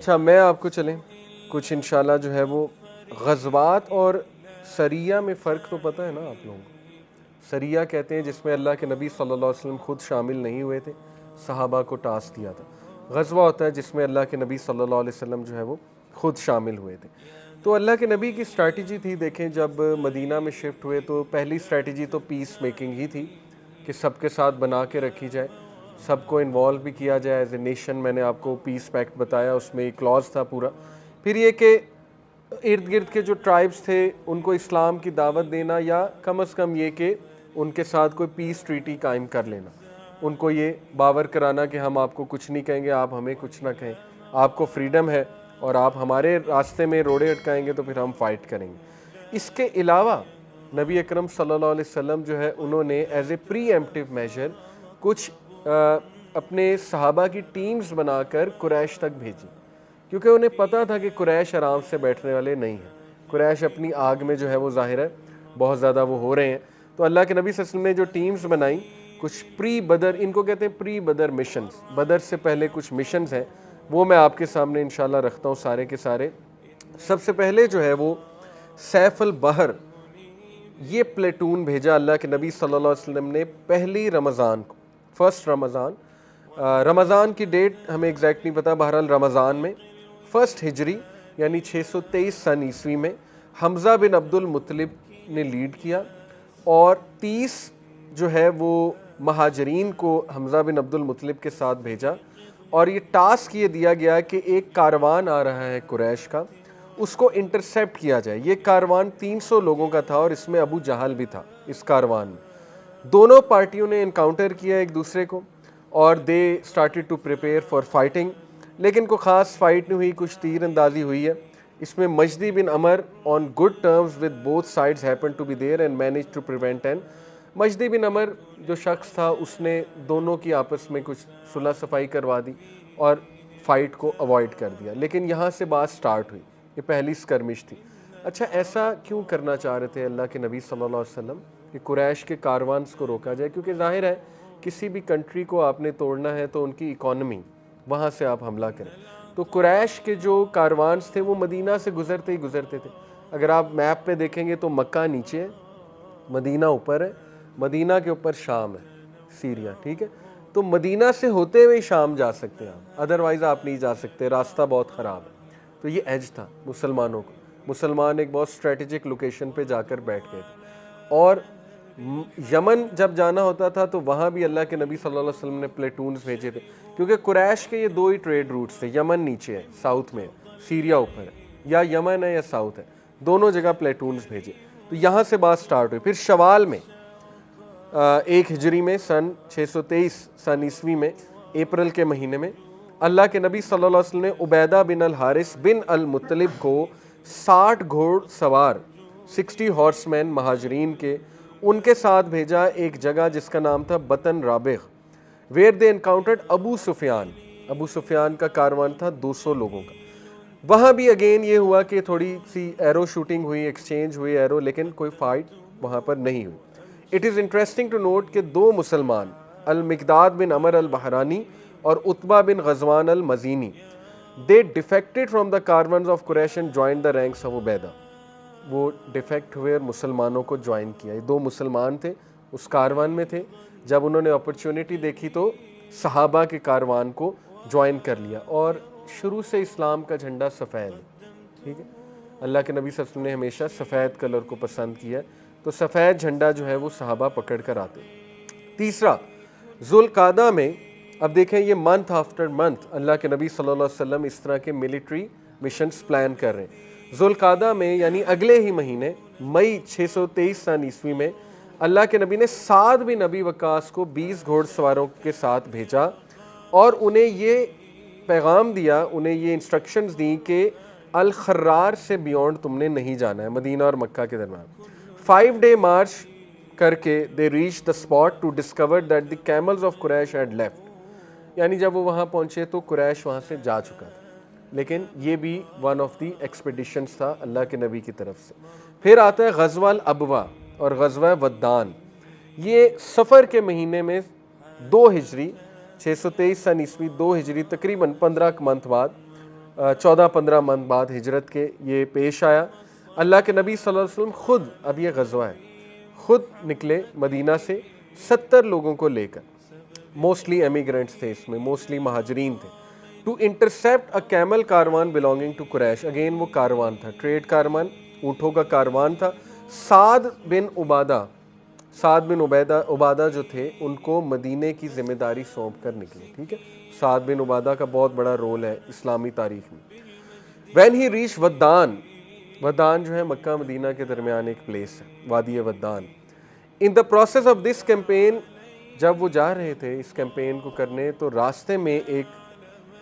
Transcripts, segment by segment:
अच्छा, मैं आपको चलें कुछ इंशाल्लाह जो है वो ग़ज़वात और सरिया में फ़र्क तो पता है ना आप लोगों को। सरिया कहते हैं जिसमें अल्लाह के नबी सल्लल्लाहु अलैहि वसल्लम खुद शामिल नहीं हुए थे, सहाबा को टास्क दिया था। ग़ज़वा होता है जिसमें अल्लाह के नबी सल्लल्लाहु अलैहि वसल्लम जो है वो खुद शामिल हुए थे। तो अल्लाह के नबी की स्ट्रैटेजी थी, देखें जब मदीना में शिफ्ट हुए तो पहली स्ट्रैटेजी तो पीस मेकिंग ही थी कि सबके साथ बना के रखी जाए, सबको इन्वॉल्व भी किया जाए एज ए नेशन। मैंने आपको पीस पैक्ट बताया, उसमें एक क्लॉज था पूरा। फिर ये कि इर्द गिर्द के जो ट्राइब्स थे उनको इस्लाम की दावत देना, या कम अज़ कम ये कि उनके साथ कोई पीस ट्रीटी कायम कर लेना, उनको ये बावर कराना कि हम आपको कुछ नहीं कहेंगे, आप हमें कुछ ना कहें, आपको फ्रीडम है और आप हमारे रास्ते में रोड़े अटकाएंगे तो फिर हम फाइट करेंगे। इसके अलावा नबी अकरम सल्लल्लाहु अलैहि वसल्लम जो है उन्होंने as a preemptive measure कुछ अपने सहाबा की टीम्स बनाकर कुरैश तक भेजी, क्योंकि उन्हें पता था कि कुरैश आराम से बैठने वाले नहीं हैं। कुरैश अपनी आग में जो है वो ज़ाहिर है बहुत ज़्यादा वो हो रहे हैं। तो अल्लाह के नबी सल्लल्लाहु अलैहि वसल्लम ने जो टीम्स बनाई, कुछ प्री बदर, इनको कहते हैं प्री बदर मिशंस, बदर से पहले कुछ मिशंस हैं, वो मैं आपके सामने इंशाल्लाह रखता हूँ सारे के सारे। सबसे पहले जो है वो सैफुल बहर, ये प्लेटून भेजा अल्लाह के नबी सल्लल्लाहु अलैहि वसल्लम ने पहली रमज़ान को, फर्स्ट रमज़ान। रमज़ान की डेट हमें एग्जैक्ट नहीं पता, बहरहाल रमज़ान में फ़र्स्ट हिजरी यानी 623 सन ईस्वी में हमज़ा बिन अब्दुल मुत्तलिब ने लीड किया, और 30 जो है वो महाजरीन को हमज़ा बिन अब्दुल मुत्तलिब के साथ भेजा। और ये टास्क ये दिया गया कि एक कारवान आ रहा है कुरैश का, उसको इंटरसेप्ट किया जाए। ये कारवान 300 लोगों का था और इसमें अबू जहल भी था इस कारवान में। दोनों पार्टियों ने इनकाउंटर किया एक दूसरे को और they started to prepare for fighting, लेकिन कोई ख़ास फाइट नहीं हुई, कुछ तीर अंदाजी हुई है। इसमें Majdi bin Amr on good terms with both sides happen to be there and manage to prevent an. Majdi bin Amr जो शख्स था उसने दोनों की आपस में कुछ सुलह सफाई करवा दी और फाइट को अवॉइड कर दिया। लेकिन यहाँ से बात स्टार्ट हुई, ये पहली स्कर्मिश थी। अच्छा, ऐसा क्यों करना चाह रहे थे अल्लाह के नबी सल्लल्लाहु अलैहि वसल्लम कि कुरैश के कारवान्स को रोका जाए? क्योंकि जाहिर है किसी भी कंट्री को आपने तोड़ना है तो उनकी इकॉनमी, वहाँ से आप हमला करें। तो कुरैश के जो कारवान्स थे वो मदीना से गुजरते ही गुजरते थे। अगर आप मैप पे देखेंगे तो मक्का नीचे है, मदीना ऊपर है, मदीना के ऊपर शाम है, सीरिया, ठीक है। तो मदीना से होते हुए शाम जा सकते हैं आप, अदरवाइज़ आप नहीं जा सकते, रास्ता बहुत ख़राब है। तो ये एज था मुसलमानों को, मुसलमान एक बहुत स्ट्रेटेजिक लोकेशन पे जाकर बैठ गए थे। और यमन जब जाना होता था तो वहाँ भी अल्लाह के नबी सल्लल्लाहु अलैहि वसल्लम ने प्लेटून्स भेजे थे, क्योंकि कुरैश के ये दो ही ट्रेड रूट्स थे, यमन नीचे है साउथ में, सीरिया ऊपर है, या यमन है या साउथ है, दोनों जगह प्लेटून्स भेजे। तो यहाँ से बात स्टार्ट हुई। फिर शवाल में 1 हिजरी में सन 623 सन ईस्वी में अप्रैल के महीने में अल्लाह के नबी सल्लल्लाहु अलैहि वसल्लम ने उबैदा बिन अल हारिस बिन अल मुत्तलिब को 60 घोड़ सवार 60 हॉर्समैन महाजरीन के उनके साथ भेजा एक जगह जिसका नाम था Batn Rabigh, where they encountered Abu Sufyan. Abu Sufyan का कारवान था 200 लोगों का। वहाँ भी अगेन ये हुआ कि थोड़ी सी एरो शूटिंग हुई, एक्सचेंज हुई एरो, लेकिन कोई फाइट वहाँ पर नहीं हुई। It is interesting to note कि दो मुसलमान, अल मिकदाद बिन अमर अल बहरानी और Utbah bin Ghazwan al Mazini, they defected from the caravans of Quraysh and joined the ranks of Ubaydah. वो डिफेक्ट हुए और मुसलमानों को ज्वाइन किया। ये दो मुसलमान थे, उस कारवान में थे। जब उन्होंने अपॉर्चुनिटी देखी तो सहाबा के कारवान को ज्वाइन कर लिया। और शुरू से इस्लाम का झंडा सफ़ेद है, ठीक है। अल्लाह के नबी सल्लल्लाहु अलैहि वसल्लम ने हमेशा सफ़ेद कलर को पसंद किया, तो सफ़ेद झंडा जो है वो सहाबा पकड़ कर आते। तीसरा, जुल्कादा में, अब देखें ये मंथ आफ्टर मंथ अल्लाह के नबी सल्लल्लाहु अलैहि वसल्लम इस तरह के मिलिट्री मिशंस प्लान कर रहे हैं। जुल्कादा में यानी अगले ही महीने मई 623 सन ईस्वी में अल्लाह के नबी ने साद बिन नबी वकास को 20 घोड़सवारों के साथ भेजा और उन्हें ये पैगाम दिया, उन्हें ये इंस्ट्रक्शंस दी कि अल खर्रार से बियॉन्ड तुमने नहीं जाना है, मदीना और मक्का के दरमियान। 5 डे मार्च करके they reach the spot to discover that the camels of Quraysh had left. यानी जब वो वहाँ पहुँचे तो कुरैश वहाँ से जा चुका था, लेकिन ये भी वन ऑफ दी एक्सपेडिशंस था अल्लाह के नबी की तरफ से। फिर आता है गज़वा अबवा और गज़वा वद्दान। ये सफ़र के महीने में 2 हिजरी 623 सन ईस्वी 2 हिजरी तकरीबन 15 मंथ बाद 14-15 मंथ बाद हिजरत के ये पेश आया। अल्लाह के नबी सल्लल्लाहु अलैहि वसल्लम खुद, अब ये गज़वा है, खुद निकले मदीना से 70 लोगों को लेकर, मोस्टली एमिग्रेंट्स थे इसमें, मोस्टली महाजरीन थे, to intercept a camel caravan belonging to Quraysh. Again वो कारवान था, ट्रेड कारवान, ऊँटों का कारवान था। साद बिन उबादा जो थे उनको मदीने की जिम्मेदारी सौंप कर निकले, ठीक है। साद बिन उबादा का बहुत बड़ा रोल है इस्लामी तारीख में। वैन ही रीच वद्दान, वद्दान जो है मक्का मदीना के दरमियान एक प्लेस है, Wadi Waddan. In the process of this campaign, जब वो जा रहे थे इस कैंपेन को करने, तो रास्ते में एक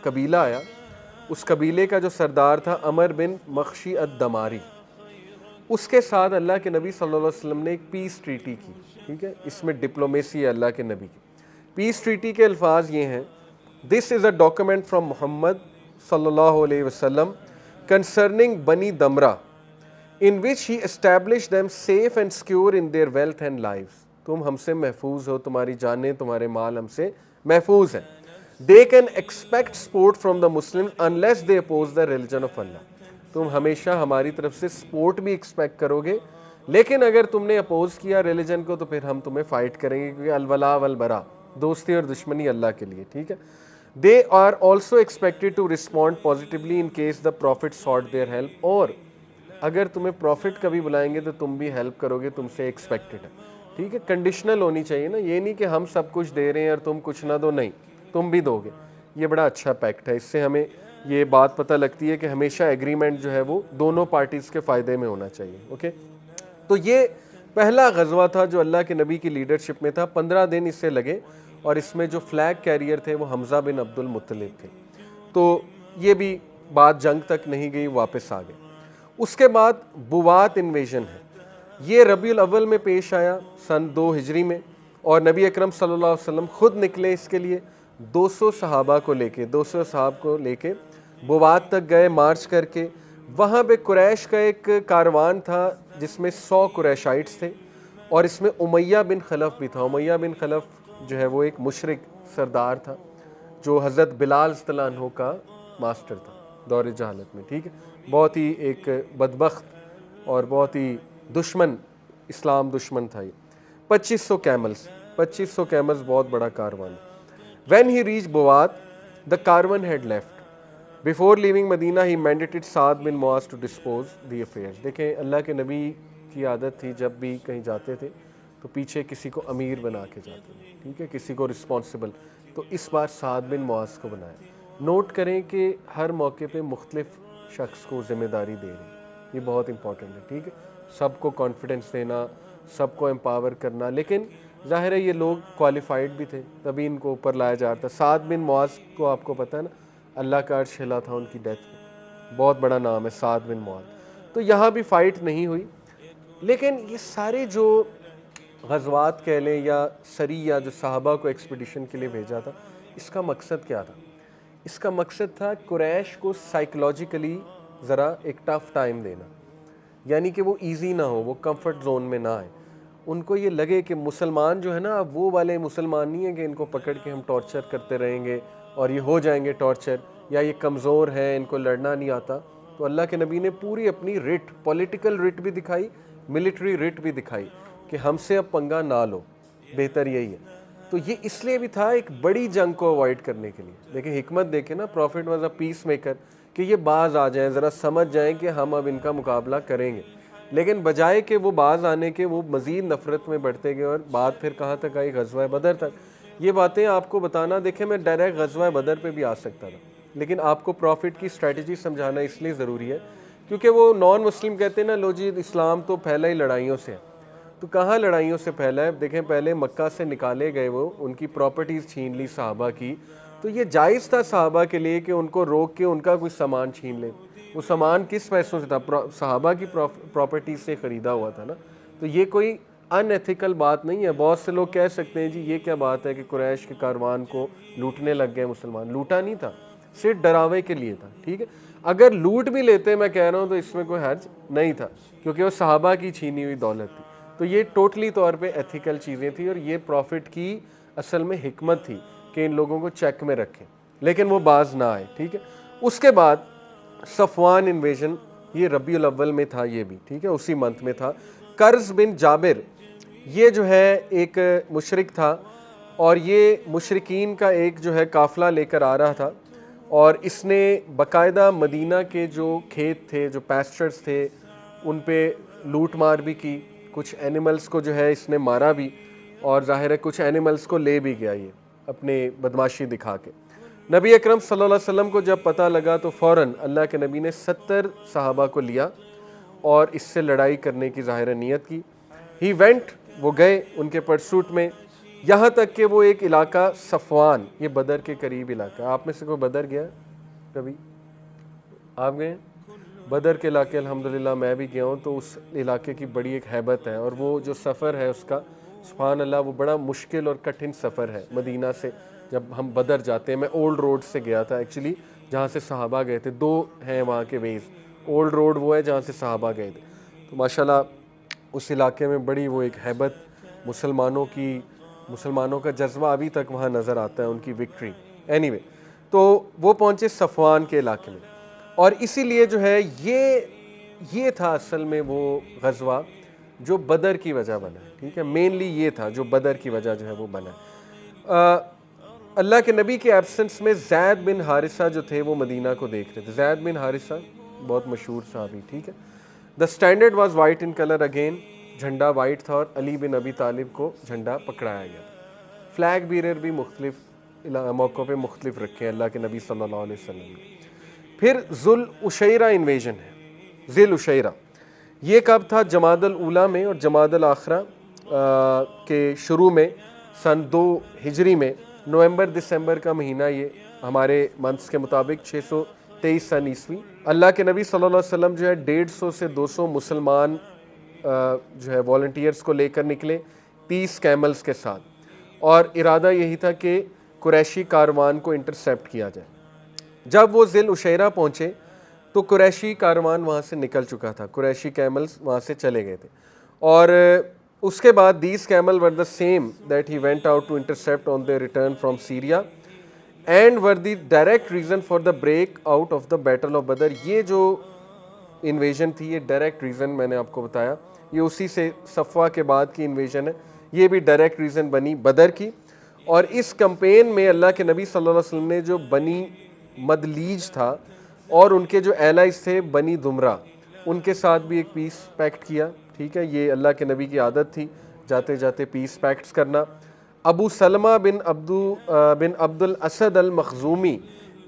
कबीला आया। उस कबीले का जो सरदार था अमर बिन मख्शी अद-दमारी, उसके साथ अल्लाह के नबी सल्लल्लाहु अलैहि वसल्लम ने एक पीस ट्रीटी की, ठीक है। इसमें डिप्लोमेसी है अल्लाह के नबी की। पीस ट्रीटी के अल्फाज ये हैं, this is a document from Muhammad सल्लल्लाहु अलैहि वसल्लम concerning Bani Damra in which he establish them safe and secure in their wealth and lives. तुम हमसे महफूज हो, तुम्हारी जानें तुम्हारे माल हमसे महफूज हैं। They can expect support from the Muslim unless they oppose the religion of Allah. तुम हमेशा हमारी तरफ से सपोर्ट भी एक्सपेक्ट करोगे, लेकिन अगर तुमने अपोज किया रिलीजन को तो फिर हम तुम्हें फाइट करेंगे, क्योंकि अलवला वलबरा, दोस्ती और दुश्मनी अल्लाह के लिए, ठीक है। They are also expected to respond positively in case the prophet sought their help. और अगर तुम्हें प्रॉफिट कभी बुलाएंगे तो तुम भी हेल्प करोगे, तुमसे एक्सपेक्टेड है, ठीक है। कंडीशनल होनी चाहिए ना, ये नहीं कि हम सब कुछ दे रहे हैं और तुम कुछ ना दो, नहीं, तुम भी दोगे। ये बड़ा अच्छा पैक्ट है। इससे हमें ये बात पता लगती है कि हमेशा एग्रीमेंट जो है वो दोनों पार्टीज़ के फ़ायदे में होना चाहिए, ओके। तो ये पहला गज़वा था जो अल्लाह के नबी की लीडरशिप में था। 15 दिन इससे लगे और इसमें जो फ्लैग कैरियर थे वो हमज़ा बिन अब्दुल मुत्तलिब थे। तो ये भी बात जंग तक नहीं गई, वापस आ गए। उसके बाद बुवात इन्वेजन है, ये रबीउल अव्वल में पेश आया सन 2 हिजरी में, और नबी अकरम सल्लल्लाहु अलैहि वसल्लम खुद निकले इसके लिए 200 सहाबा को लेके, 200 सहाब को लेके बुवात तक गए मार्च करके। वहाँ पे कुरैश का एक कारवान था जिसमें 100 कुरैशाइट्स थे, और इसमें उमैया बिन खलफ भी था। उमैया बिन खलफ जो है वो एक मुशरिक सरदार था जो हज़रत बिलाल रज़ियल्लाहु अन्हु का मास्टर था दौर जहालत में, ठीक है। बहुत ही एक बदबख्त और बहुत ही दुश्मन, इस्लाम दुश्मन था ये। 2500 कैमल्स, 2500 कैमल्स बहुत बड़ा कारवान। When he reach Buwat the caravan had left before leaving Medina he mandated Saad bin Muadh to dispose the affairs. देखें अल्लाह के नबी की आदत थी जब भी कहीं जाते थे तो पीछे किसी को अमीर बना के जाते थे, ठीक है, किसी को रिस्पॉन्सिबल। तो इस बार साद बिन मुआज को बनाया। नोट करें कि हर मौके पे मुख्तलिफ शख्स को ज़िम्मेदारी दे रहे हैं, ये बहुत इंपॉर्टेंट है, ठीक है। सबको कॉन्फिडेंस देना, सबको एम्पावर करना, लेकिन ज़ाहिर है ये लोग क्वालिफाइड भी थे तभी इनको ऊपर लाया जाता था। साद बिन मुआज को आपको पता है ना, अल्लाह का अर्श हिला था उनकी डेथ में, बहुत बड़ा नाम है साद बिन मुआज। तो यहाँ भी फ़ाइट नहीं हुई, लेकिन ये सारे जो गज़वात कह लें या सरिया जो साहबा को एक्सपीडिशन के लिए भेजा था, इसका मकसद क्या था? इसका मकसद था कुरैश को साइकोलॉजिकली ज़रा एक टफ़ टाइम देना, यानी कि वो इजी ना हो, वो कंफर्ट जोन में ना आए। उनको ये लगे कि मुसलमान जो है ना, अब वो वाले मुसलमान नहीं है कि इनको पकड़ के हम टॉर्चर करते रहेंगे और ये हो जाएंगे टॉर्चर, या ये कमज़ोर हैं, इनको लड़ना नहीं आता। तो अल्लाह के नबी ने पूरी अपनी रिट, पॉलिटिकल रिट भी दिखाई, मिलिट्री रिट भी दिखाई कि हमसे अब पंगा ना लो, बेहतर यही है। तो ये इसलिए भी था एक बड़ी जंग को अवॉइड करने के लिए। देखिए हिकमत देखें ना, profit was a peace maker, कि ये बाज आ जाएं, ज़रा समझ जाएं कि हम अब इनका मुकाबला करेंगे। लेकिन बजाय कि वो बाज आने के, वो मज़ीद नफ़रत में बढ़ते गए और बात फिर कहाँ तक आई, ग़ज़वा बदर तक। ये बातें आपको बताना, देखें मैं डायरेक्ट ग़ज़वा बदर पे भी आ सकता था, लेकिन आपको प्रॉफिट की स्ट्रेटजी समझाना इसलिए ज़रूरी है क्योंकि वो नॉन मुस्लिम कहते हैं ना, लो जी इस्लाम तो फैला ही लड़ाइयों से है। तो कहाँ लड़ाइयों से फैला है? देखें पहले मक्का से निकाले गए, वो उनकी प्रॉपर्टीज़ छीन ली सहाबा की, तो ये जायज़ था सहाबा के लिए कि उनको रोक के उनका कुछ सामान छीन ले। वो सामान किस पैसों से था? सहाबा की प्रॉपर्टीज़ से ख़रीदा हुआ था ना। तो ये कोई अनएथिकल बात नहीं है। बहुत से लोग कह सकते हैं जी ये क्या बात है कि कुरैश के कारवान को लूटने लग गए मुसलमान। लूटा नहीं था, सिर्फ डरावे के लिए था, ठीक है। अगर लूट भी लेते, मैं कह रहा हूँ, तो इसमें कोई हर्ज नहीं था क्योंकि वो सहाबा की छीनी हुई दौलत थी। तो ये टोटली तौर पे एथिकल चीज़ें थी और ये प्रॉफिट की असल में हिकमत थी कि इन लोगों को चेक में रखें, लेकिन वो बाज ना आए, ठीक है। उसके बाद सफ़वान इन्वेजन, ये रबीउल अव्वल में था, ये भी ठीक है, उसी मंथ में था। कर्ज बिन जाबिर, ये जो है एक मुशरिक था और ये मुशरिकीन का एक जो है काफ़िला लेकर आ रहा था और इसने बाकायदा मदीना के जो खेत थे, जो पैस्चर्स थे, उन पे लूट मार भी की, कुछ एनिमल्स को जो है इसने मारा भी और ज़ाहिर है कुछ एनिमल्स को ले भी गया ये अपने बदमाशी दिखा के। नबी अकरम सल्लल्लाहु अलैहि वसल्लम को जब पता लगा तो फ़ौरन अल्लाह के नबी ने 70 सहाबा को लिया और इससे लड़ाई करने की ज़ाहिर नियत की। ही वेंट, वो गए उनके परसूट में, यहाँ तक कि वो एक इलाका सफ़वान, ये बदर के करीब इलाका। आप में से कोई बदर गया कभी? आप गए? बदर के इलाके अल्हम्दुलिल्लाह मैं भी गया हूँ। तो उस इलाके की बड़ी एक हैबत है और वो जो सफ़र है उसका, सुभान अल्लाह, वो बड़ा मुश्किल और कठिन सफ़र है। मदीना से जब हम बदर जाते हैं, मैं ओल्ड रोड से गया था एक्चुअली, जहाँ से सहाबा गए थे। 2 हैं वहाँ के वेज़, ओल्ड रोड वो है जहाँ से सहाबा गए थे। तो माशाल्लाह उस इलाके में बड़ी वो एक हैबत, मुसलमानों का जज्बा अभी तक वहाँ नज़र आता है, उनकी विक्ट्री। एनीवे, तो वो पहुँचे सफ़वान के इलाके में और इसीलिए जो है ये था असल में वो गज़वा जो बदर की वजह बना है, ठीक है। मेनली ये था जो बदर की वजह जो है वो बना है। अल्लाह के नबी के एब्सेंस में ज़ैद बिन हारिसा जो थे वो मदीना को देख रहे थे। ज़ैद बिन हारिसा बहुत मशहूर साहबी, ठीक है। The standard was white in colour again, झंडा वाइट था और अली बिन अबी तालिब को झंडा पकड़ाया गया था। फ्लैग बीरर भी मुख्तलिफ मौक़ों पे मुख्तलिफ रखे हैं अल्लाह के नबी सल्लल्लाहु अलैहि वसल्लम ने। फिर ज़ुल उशैरा इन्वेजन है, ज़िल उशैरा, ये कब था? जमादुल ऊला में और जमादुल आखिरा के शुरू में, सन 2 हिजरी में, नवंबर दिसंबर का महीना, ये हमारे मंथ्स के मुताबिक 623 सन ईस्वी। अल्लाह के नबी सल्लल्लाहु अलैहि वसल्लम जो है 150 से 200 मुसलमान जो है वॉलंटियर्स को लेकर निकले 30 कैमल्स के साथ और इरादा यही था कि कुरैशी कारवान को इंटरसेप्ट किया जाए। जब वो ज़िल उशैरा पहुँचे तो कुरैशी कारवान वहाँ से निकल चुका था, कुरैशी कैमल्स वहाँ से चले गए थे और उसके बाद these camel were the same that he went out to intercept on the return from Syria and were the direct reason for the break out of the battle of Badr. ये जो इन्वेजन थी, ये direct reason मैंने आपको बताया, ये उसी से सफ़वा के बाद की इन्वेजन है। ये भी डायरेक्ट रीज़न बनी बदर की। और इस कैंपेन में अल्लाह के नबी सल्लल्लाहु अलैहि वसल्लम ने जो बनी मदलीज था और उनके जो एलाइज थे बनी दुमरा, उनके साथ भी एक पीस पैक्ट किया, ठीक है। ये अल्लाह के नबी की आदत थी जाते जाते पीस पैक्ट्स करना। अबू सलमा बिन अब्दुल असद अल मखजूमी,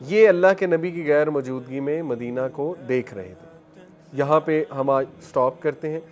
ये अल्लाह के नबी की गैर मौजूदगी में मदीना को देख रहे थे। यहाँ पे हम आज स्टॉप करते हैं।